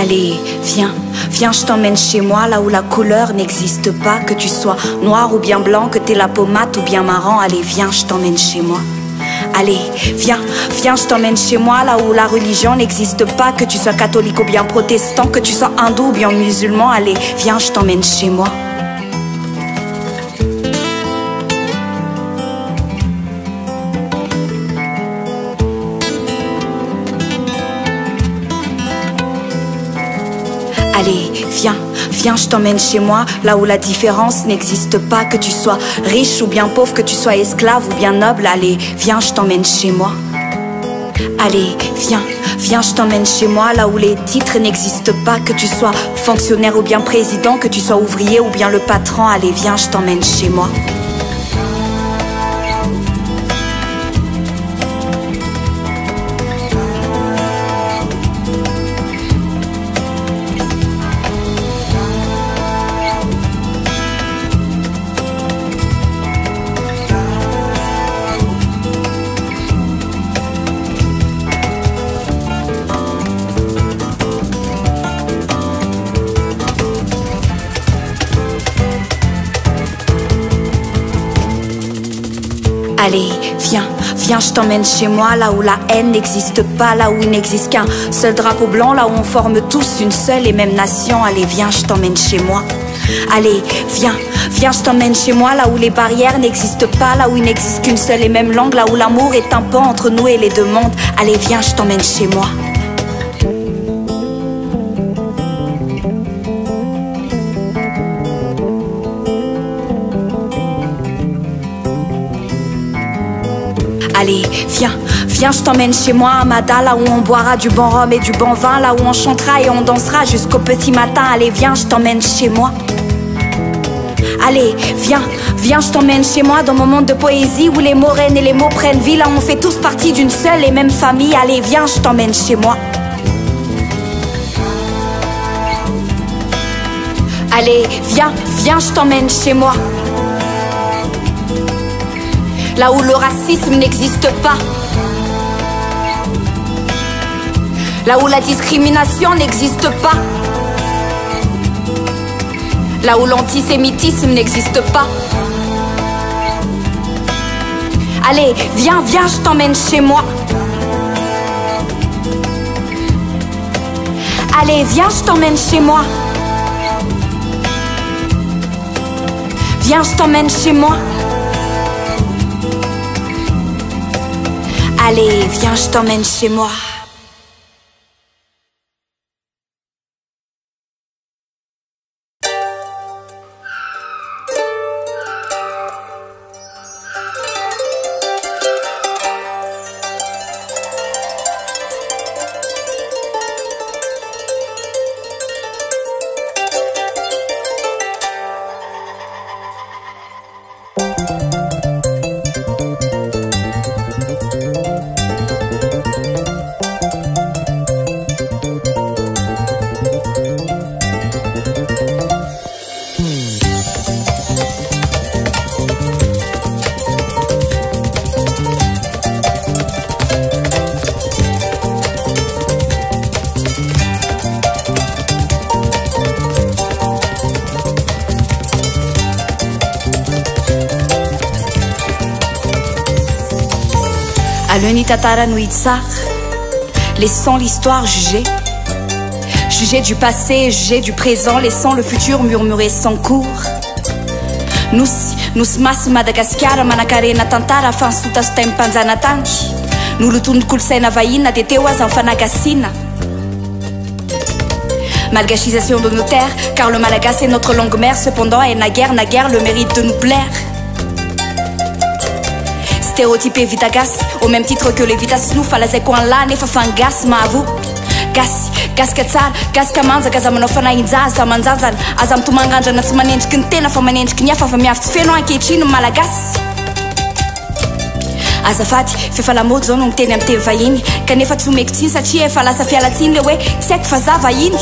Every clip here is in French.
Allez, viens, viens, je t'emmène chez moi, là où la couleur n'existe pas, que tu sois noir ou bien blanc, que t'aies la peau mate ou bien marron. Allez, viens, je t'emmène chez moi. Allez, viens, viens, je t'emmène chez moi, là où la religion n'existe pas, que tu sois catholique ou bien protestant, que tu sois hindou ou bien musulman. Allez, viens, je t'emmène chez moi. Allez, viens, viens, je t'emmène chez moi, là où la différence n'existe pas, que tu sois riche ou bien pauvre, que tu sois esclave ou bien noble. Allez, viens, je t'emmène chez moi. Allez, viens, viens, je t'emmène chez moi, là où les titres n'existent pas, que tu sois fonctionnaire ou bien président, que tu sois ouvrier ou bien le patron. Allez, viens, je t'emmène chez moi. Allez, viens, viens, je t'emmène chez moi, là où la haine n'existe pas, là où il n'existe qu'un seul drapeau blanc, là où on forme tous une seule et même nation. Allez, viens, je t'emmène chez moi. Allez, viens, viens, je t'emmène chez moi, là où les barrières n'existent pas, là où il n'existe qu'une seule et même langue, là où l'amour est un pont entre nous et les deux mondes. Allez, viens, je t'emmène chez moi. Allez, viens, viens, je t'emmène chez moi à Mada, là où on boira du bon rhum et du bon vin, là où on chantera et on dansera jusqu'au petit matin. Allez, viens, je t'emmène chez moi. Allez, viens, viens, je t'emmène chez moi dans mon monde de poésie où les mots règnent et les mots prennent vie, là où on fait tous partie d'une seule et même famille. Allez, viens, je t'emmène chez moi. Allez, viens, viens, je t'emmène chez moi. Là où le racisme n'existe pas, là où la discrimination n'existe pas, là où l'antisémitisme n'existe pas. Allez, viens, viens, je t'emmène chez moi. Allez, viens, je t'emmène chez moi. Viens, je t'emmène chez moi. Allez, viens, je t'emmène chez moi. Aleni tatara no itsar, laissons l'histoire juger. Juger du passé, juger du présent, laissons le futur murmurer son cours. Nosy masy Madagasikara manakarena tantara fa nisota sy tamin'ny mpanjana tany. Noloton'ny kolosaina vahina dia teo aza mifanagasiana. Malgachisation de nos terres, car le malagasy est notre langue mère. Cependant, elle n'a guère le mérite de nous plaire. Stéréotypé vita gas, au même titre que les vitas nous falazay ko an'la nefa fangasy mahavoky. Gasika tsara, gasika manjaka aza manao fanahinjaza manjanjana. Aza mitomangandrana tsy manendriky ny tena fa manendriky ny hafa fa miavy tsy feno ankehitriny ny malagasy. Azafady, fefa lamody zao no miteny amin'ny teny vahiny, kanefa tsy homeko tsiny satria efa lasa fialatsiny le hoe tsy haiko fa za vahiny.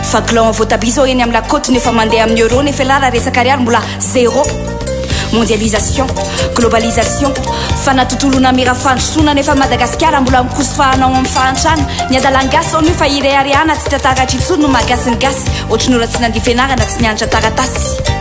Fa clan voatabia zao eny amin'ny lakoty nefa mandeha amin'ny euro nefa lara resaka ariary mbola zéro. mondialisation globalisation fanatotolona mira fandrosoana nefa Madagasikara mbola mikosofahanao amin'ny fahantrana ny adalangasy ao no fa iray ariana tsy tataratra itsony no mahagasyny gasy ohatrany ora tsy nandia fianarana tsy nianatra taratasy.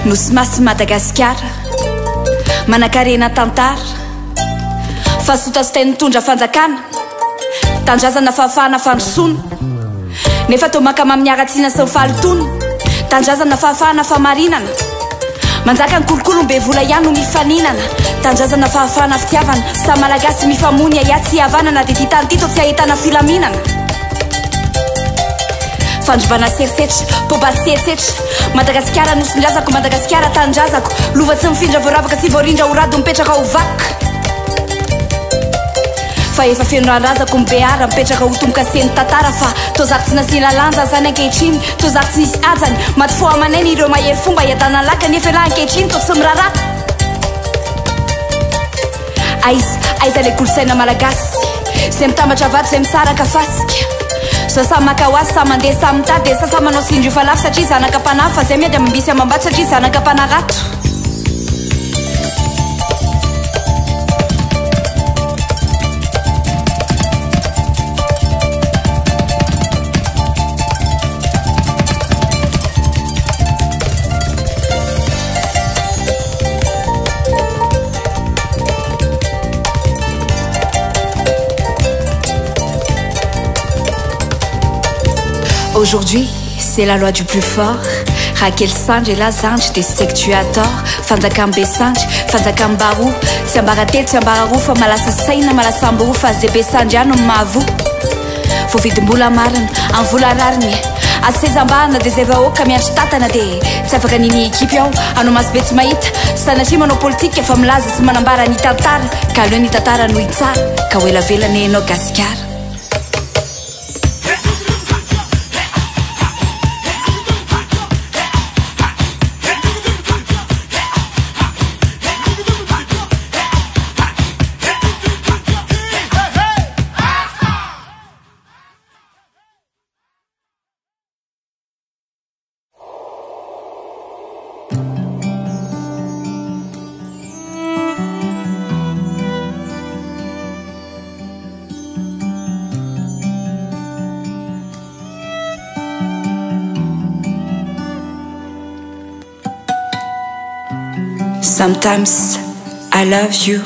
Nosy masy Madagasikara manakarena tantara fasota sy teny mitondra fanjakana tandrazana fahafahana fandrosoana nefa tao makama amin'ny aratsiana sy ny fahalotona tandrazana fahafahana famarinana manjaka ny kolokolo mbe vola ihany no mifaninana tandrazana fahafahana fitiavana sa malagasy mifamony iatsy havanana dia ty tany tito tsy ahitana filaminana fandrobana serisetra poba setsetra Madagasikara nosondrazako Madagasikara tandrazako lova tsy mifindra voaravaka sy voarindra horado mipetraka ho vaka fa efa fenoranrazako mibeara mipetraka ho tomboka seny tantara fa tozako tsy nasina lanja zany ankehitriny tozako tsy nisy ajany maty fo amaneny ireo mahery fomba iadana laka nefa lahy ankehitriny to tsy miraraka aiza le kolosaina malagasy zay mitambatra vato zay misaraka fasika sasa makahoasy sa mandeha sa mitady sasa manao sindrio fa lafy satria zanaka mpanahy fa zay miady amambisy amambaty satria zanaka mpanarato Aujourd'hui, c'est la loi du plus fort. Raquel Sanj et la Zanj, des sais que tu as tort. Fanzakambe Sanj, Fanzakambaru. Tiambaratel, Tiambararu, fa malasa saina, malasambu, fazebe Sanjano, mavu. Faut vite moula maran, en voula rarni. A sezambana, des evao, kamianch tatana de. Tsafakanini ekipio, anomas betmaït. Sanachi monopolitique, femme lazis, manambara ni tatar. Kalun ni tatara nuitsar. Kawela vela ne no gaskar. Sometimes I love you,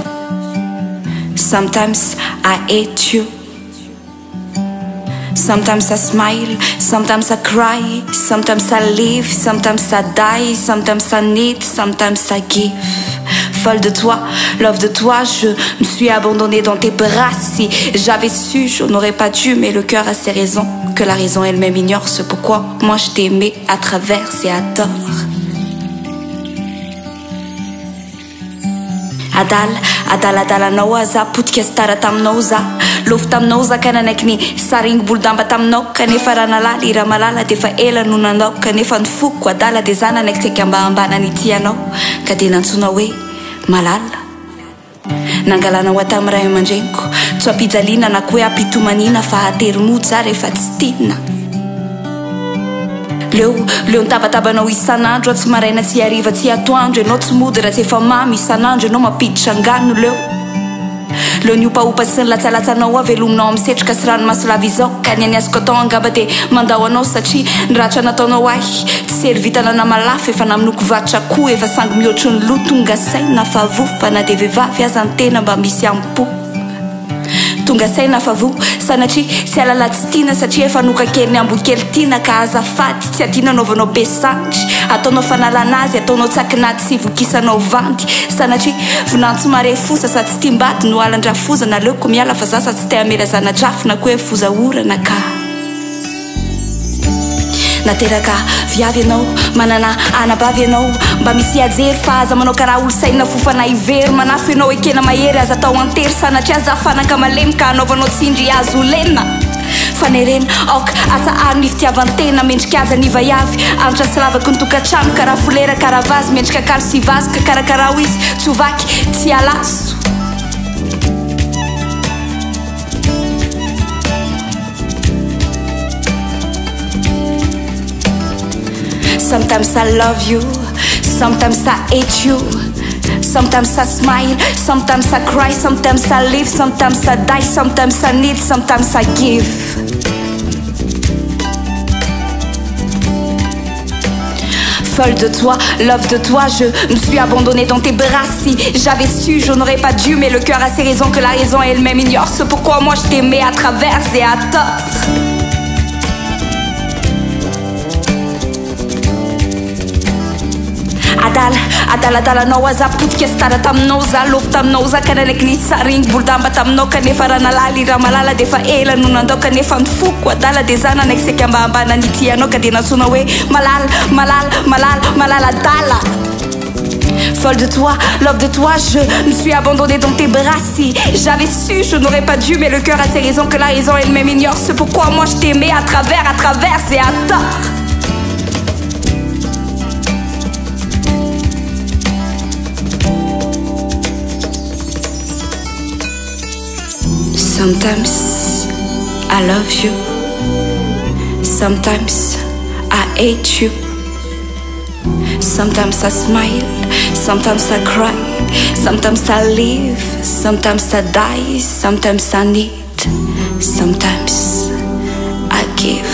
sometimes I hate you. Sometimes I smile, sometimes I cry, sometimes I live, sometimes I die, sometimes I need, sometimes I give. Folle de toi, love de toi, je me suis abandonnée dans tes bras. Si j'avais su, je n'aurais pas dû, mais le cœur a ses raisons que la raison elle-même ignore. C'est pourquoi moi je t'ai aimé à travers et à tort. Adalanao aza potika sy tara taminao za lofo taminao za ka nanaiky ny sariny bolodamba taminao kanefa raha nalala i raha malala dia fa ela no nanao kanefa ny foko adala dia za nanaiky tsy mba ambana nyty anao ka dia nantsona hoe malala nangalanao atamin'ny ray aman-dreniko tsy ampijaliana na koa hoe ampitomanina fa hatery-mody za rehefa tsy tiana leo nitavatavanao isan'andro tsy maraina tsy hariva tsy atoandro ianao tsy mody raha tsy efa mamy isan'andro ianao mampiditra angano leo niopaopa sy ny latsalatsanao avelominao amin'ny setroka sy ranomasolava izao ka ny aniazoko atao angamba dia mandao anao satria ny ratra nataonao ahy tsy servitana na malafo efa naminoko vatra koa efa sangy mihoatry ny loha tonga saina fa vofa na dia vehivavy aza ny tena mba misy ampo tonga saina fa vo sanatria tsy alala tsy tiana satria efa noka kely ny ambokely tiana ka azafady tsy atiana anaovanao be sandry ataonao fanalana azy ataonao tsakinaty sy vokisanao vandy sanatria vinantso mare fosa sa tsy tiambady no alan-drafozana leoko miala fa za sa tsy te amela zana-drafo na koa hoe foza orana ka nateraka viavy anao manana anabavy anao mba misy ajery fa aza manao karaha olo saina fofana ivery manafo ianao ekena mahery aza tao antery sanatria aza fanaka malemy ka anaovanao tsindry azo lena fanerena aoka asa ary ny fitiavantena mendrika aza ny vaiavy anitra sy lavaky ny tokantrano karaha folera karaha vazy mendrika kalo sy vazoka karakaraha izy tsovaky tsy alaso. Sometimes I love you, sometimes I hate you, sometimes I smile, sometimes I cry, sometimes I live, sometimes I die, sometimes I need, sometimes I give. Folle de toi, love de toi, je me suis abandonnée dans tes bras. Si j'avais su, je n'aurais pas dû, mais le cœur a ses raisons que la raison elle-même ignore. C'est pourquoi moi je t'aimais à travers et à tort. Adala anao aza potika sy tara taminao za lofo taminao za ka nalaiky nisy sarigny bolodamba taminao kanefa raha nalala raha malala de fa ela no nandao kanefa nifoko adala de za nanaiky seky ambambana nity anao ka de natsona hoe malala adala. Folle de toi, love de toi, je me suis abandonnée dans tes bras. Si j'avais su, je n'aurais pas dû, mais le cœur a ses raisons que la raison elle-même ignore. C'est pourquoi moi je t'aimais à travers et à tort. Sometimes I love you, sometimes I hate you, sometimes I smile, sometimes I cry, sometimes I live, sometimes I die, sometimes I need, sometimes I give.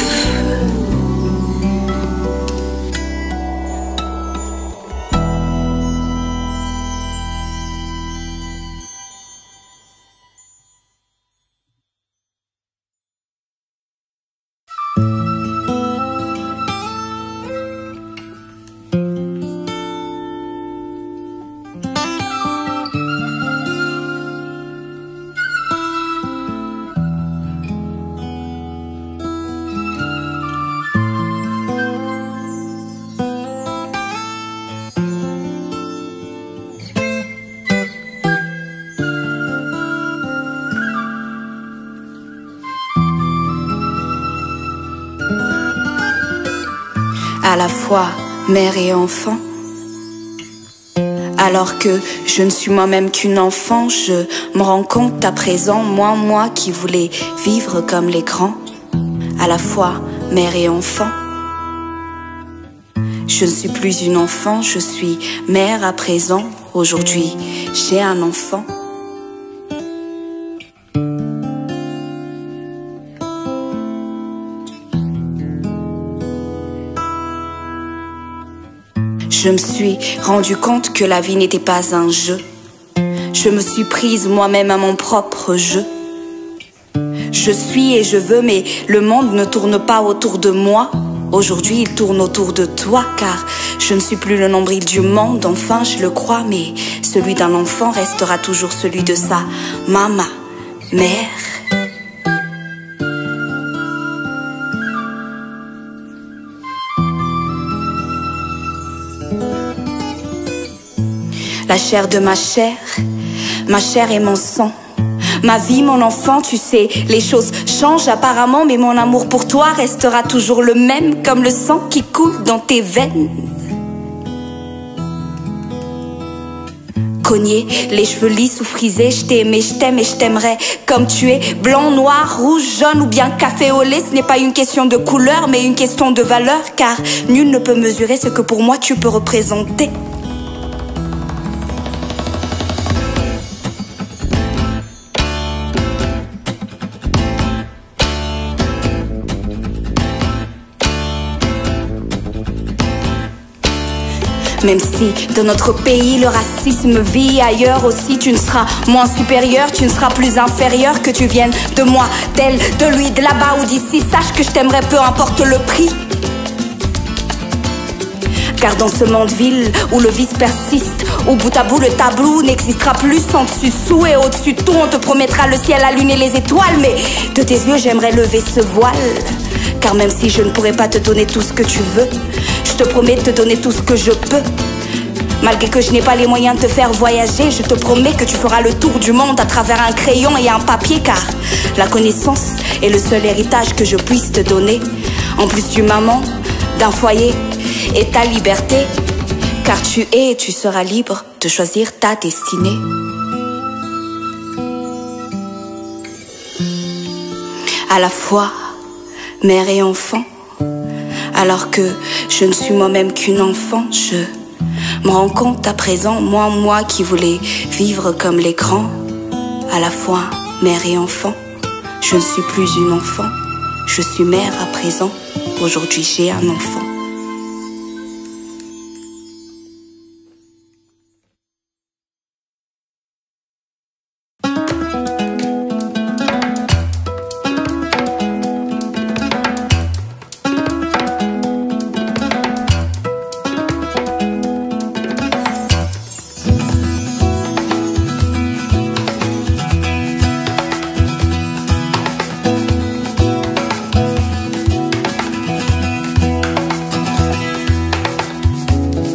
À la fois mère et enfant. Alors que je ne suis moi-même qu'une enfant, je me rends compte à présent, moi qui voulais vivre comme les grands. À la fois mère et enfant. Je ne suis plus une enfant, je suis mère à présent. Aujourd'hui, j'ai un enfant. Je me suis rendu compte que la vie n'était pas un jeu. Je me suis prise moi-même à mon propre jeu. Je suis et je veux, mais le monde ne tourne pas autour de moi. Aujourd'hui, il tourne autour de toi, car je ne suis plus le nombril du monde. Enfin, je le crois, mais celui d'un enfant restera toujours celui de sa maman, mère. La chair de ma chair et mon sang. Ma vie, mon enfant, tu sais, les choses changent apparemment, mais mon amour pour toi restera toujours le même, comme le sang qui coule dans tes veines. Cogné, les cheveux lisses ou frisés, je t'ai aimé, je t'aime et je t'aimerai comme tu es. Blanc, noir, rouge, jaune ou bien café au lait, ce n'est pas une question de couleur, mais une question de valeur, car nul ne peut mesurer ce que pour moi tu peux représenter. Même si dans notre pays le racisme vit ailleurs aussi, tu ne seras moins supérieur, tu ne seras plus inférieur, que tu viennes de moi, d'elle, de lui, de là-bas ou d'ici. Sache que je t'aimerai peu importe le prix. Car dans ce monde vil où le vice persiste, au bout à bout le tableau n'existera plus sans dessus-dessous, et au-dessus de tout on te promettra le ciel, la lune et les étoiles. Mais de tes yeux j'aimerais lever ce voile, Car même si je ne pourrais pas te donner tout ce que tu veux, je te promets de te donner tout ce que je peux. Malgré que je n'ai pas les moyens de te faire voyager, je te promets que tu feras le tour du monde à travers un crayon et un papier. Car la connaissance est le seul héritage que je puisse te donner, en plus d'une maman, d'un foyer et ta liberté. Car tu es et tu seras libre de choisir ta destinée. À la fois mère et enfant, alors que je ne suis moi-même qu'une enfant, je me rends compte à présent, moi qui voulais vivre comme les grands. À la fois mère et enfant, je ne suis plus une enfant, je suis mère à présent. Aujourd'hui j'ai un enfant.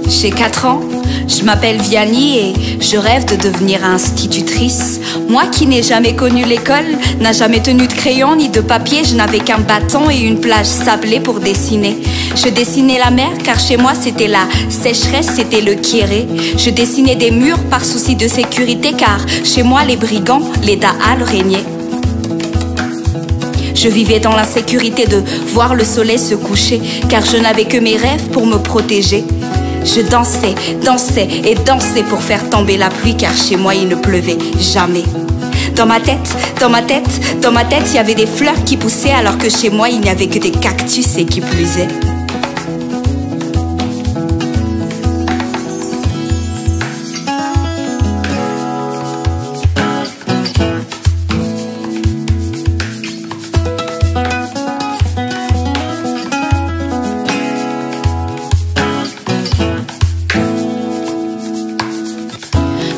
J'ai 4 ans, je m'appelle Vianney et je rêve de devenir institutrice. Moi qui n'ai jamais connu l'école, n'a jamais tenu de crayon ni de papier, je n'avais qu'un bâton et une plage sablée pour dessiner. Je dessinais la mer car chez moi c'était la sécheresse, c'était le kéré. Je dessinais des murs par souci de sécurité car chez moi les brigands, les da'al régnaient. Je vivais dans l'insécurité de voir le soleil se coucher car je n'avais que mes rêves pour me protéger. Je dansais, dansais et dansais pour faire tomber la pluie car chez moi il ne pleuvait jamais. Dans ma tête, il y avait des fleurs qui poussaient alors que chez moi il n'y avait que des cactus et qui plusaient.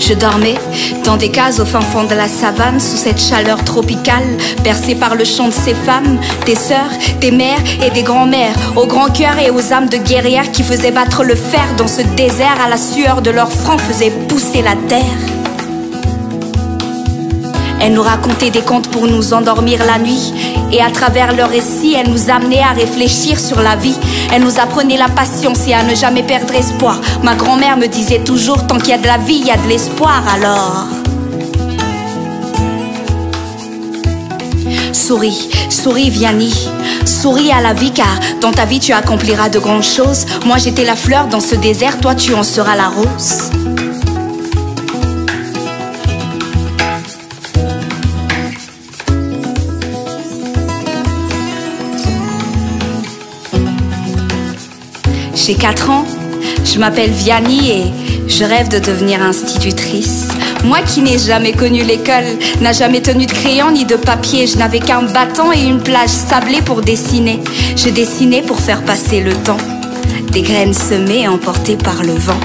Je dormais dans des cases au fin fond de la savane, sous cette chaleur tropicale, bercée par le chant de ces femmes, des sœurs, des mères et des grands-mères, aux grands cœurs et aux âmes de guerrières qui faisaient battre le fer dans ce désert, à la sueur de leur front faisaient pousser la terre. Elles nous racontaient des contes pour nous endormir la nuit. Et à travers leurs récits, elles nous amenaient à réfléchir sur la vie. Elles nous apprenaient la patience et à ne jamais perdre espoir. Ma grand-mère me disait toujours, tant qu'il y a de la vie, il y a de l'espoir. Alors souris, souris Vianney, souris à la vie car dans ta vie tu accompliras de grandes choses. Moi j'étais la fleur dans ce désert, toi tu en seras la rose. J'ai 4 ans, je m'appelle Vianney et je rêve de devenir institutrice. Moi qui n'ai jamais connu l'école, n'a jamais tenu de crayon ni de papier, je n'avais qu'un bâton et une plage sablée pour dessiner. Je dessinais pour faire passer le temps, des graines semées emportées par le vent.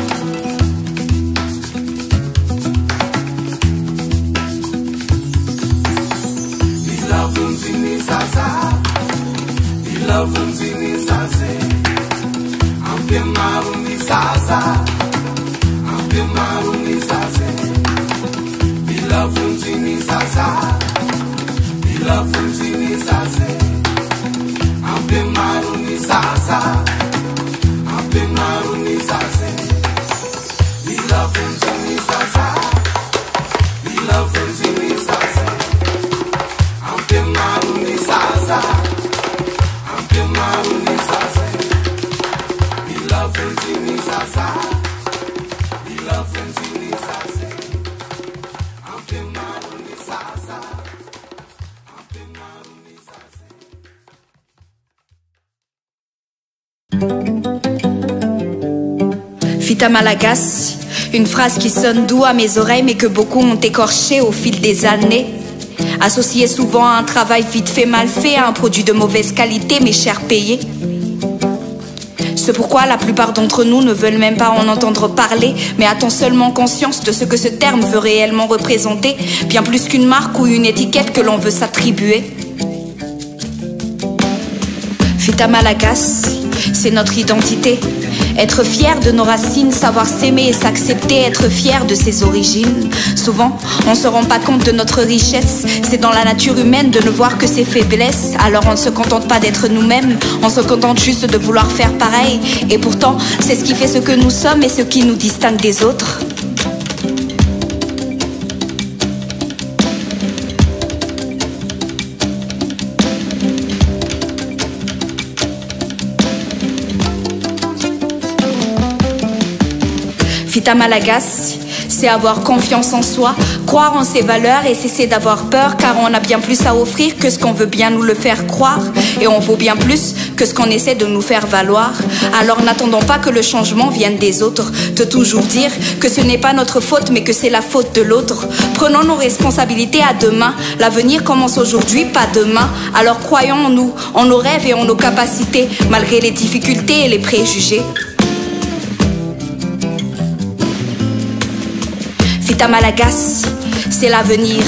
Vita Malagasy, une phrase qui sonne doux à mes oreilles mais que beaucoup ont écorché au fil des années. Associée souvent à un travail vite fait mal fait, à un produit de mauvaise qualité mais cher payé. C'est pourquoi la plupart d'entre nous ne veulent même pas en entendre parler, mais a-t-on seulement conscience de ce que ce terme veut réellement représenter, bien plus qu'une marque ou une étiquette que l'on veut s'attribuer. Vita Malagasy, c'est notre identité. Être fier de nos racines, savoir s'aimer et s'accepter, être fier de ses origines. Souvent, on se rend pas compte de notre richesse. C'est dans la nature humaine de ne voir que ses faiblesses. Alors on ne se contente pas d'être nous-mêmes, on se contente juste de vouloir faire pareil. Et pourtant, c'est ce qui fait ce que nous sommes et ce qui nous distingue des autres. Vita Malagasy, c'est avoir confiance en soi, croire en ses valeurs et cesser d'avoir peur, car on a bien plus à offrir que ce qu'on veut bien nous le faire croire, et on vaut bien plus que ce qu'on essaie de nous faire valoir. Alors n'attendons pas que le changement vienne des autres, de toujours dire que ce n'est pas notre faute mais que c'est la faute de l'autre. Prenons nos responsabilités à deux mains, l'avenir commence aujourd'hui, pas demain. Alors croyons en nous, en nos rêves et en nos capacités, malgré les difficultés et les préjugés. Vita Malagasy, c'est l'avenir.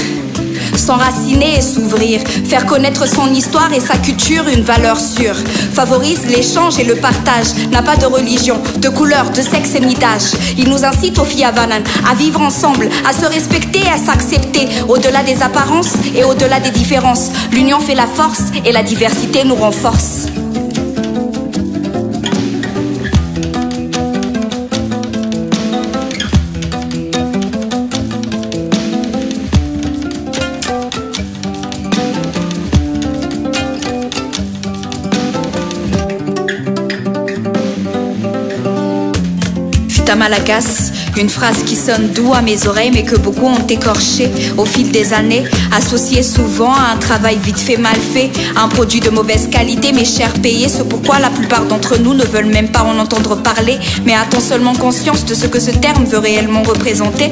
S'enraciner et s'ouvrir, faire connaître son histoire et sa culture, une valeur sûre. Favorise l'échange et le partage, n'a pas de religion, de couleur, de sexe ni d'âge. Il nous incite aux filles Havanan à vivre ensemble, à se respecter et à s'accepter, au-delà des apparences et au-delà des différences. L'union fait la force et la diversité nous renforce. Vita Malagasy, une phrase qui sonne doux à mes oreilles mais que beaucoup ont écorché au fil des années, associée souvent à un travail vite fait mal fait, à un produit de mauvaise qualité mais cher payé, ce pourquoi la plupart d'entre nous ne veulent même pas en entendre parler. Mais a-t-on seulement conscience de ce que ce terme veut réellement représenter?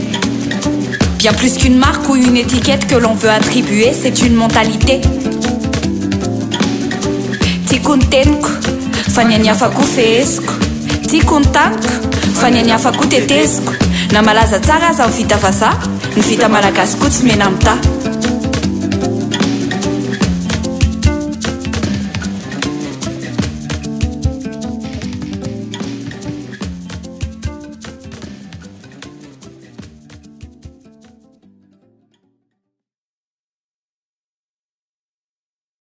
Bien plus qu'une marque ou une étiquette que l'on veut attribuer, c'est une mentalité. Tikuntenku, fanyanya fakufesku, tikuntanku, fanyanya fakutetesku. Na malaza tsara za Vita Vasa, ny Vita Malagasy koa tsy mena amita.